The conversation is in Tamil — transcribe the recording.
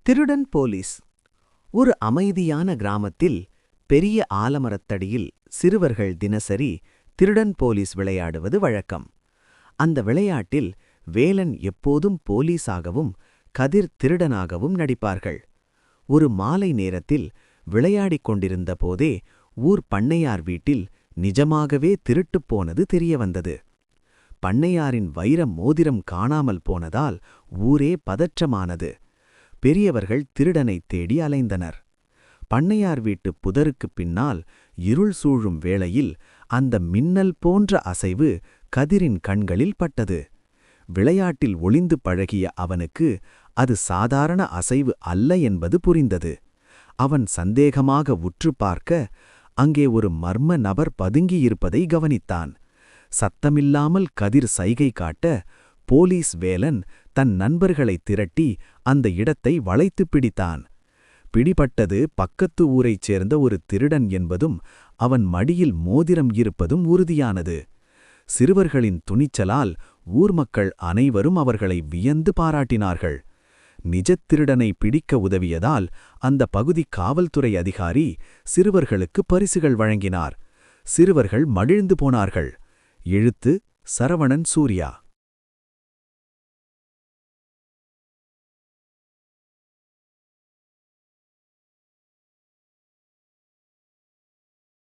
திருடன் போலீஸ். ஒரு அமைதியான கிராமத்தில் பெரிய ஆலமரத்தடியில் சிறுவர்கள் தினசரி திருடன் போலீஸ் விளையாடுவது வழக்கம். அந்த விளையாட்டில் வேலன் எப்போதும் போலீஸாகவும் கதிர் திருடனாகவும் நடிப்பார்கள். ஒரு மாலை நேரத்தில் விளையாடிக் கொண்டிருந்த போதே ஊர் பண்ணையார் வீட்டில் நிஜமாகவே திருட்டுப் போனது தெரியவந்தது. பண்ணையாரின் வைர மோதிரம் காணாமல் போனதால் ஊரே பதற்றமானது. பெரியவர்கள் திருடனைத் தேடி அலைந்தனர். பண்ணையார் வீட்டு புதருக்குப் பின்னால் இருள் சூழும் வேளையில் அந்த மின்னல் போன்ற அசைவு கதிரின் கண்களில் பட்டது. விளையாட்டில் ஒளிந்து பழகிய அவனுக்கு அது சாதாரண அசைவு அல்ல என்பது புரிந்தது. அவன் சந்தேகமாக உற்று பார்க்க அங்கே ஒரு மர்ம நபர் பதுங்கியிருப்பதை கவனித்தான். சத்தமில்லாமல் கதிர் சைகை காட்ட போலீஸ் வேலன் தன் நண்பர்களைத் திரட்டி அந்த இடத்தை வளைத்துப் பிடித்தான். பிடிபட்டது பக்கத்து ஊரைச் சேர்ந்த ஒரு திருடன் என்பதும் அவன் மடியில் மோதிரம் இருப்பதும் உறுதியானது. சிறுவர்களின் துணிச்சலால் ஊர் மக்கள் அனைவரும் அவர்களை வியந்து பாராட்டினார்கள். நிஜத் திருடனை பிடிக்க உதவியதால் அந்த பகுதி காவல்துறை அதிகாரி சிறுவர்களுக்கு பரிசுகள் வழங்கினார். சிறுவர்கள் மகிழ்ந்து போனார்கள். எழுத்து சரவணன் சூர்யா.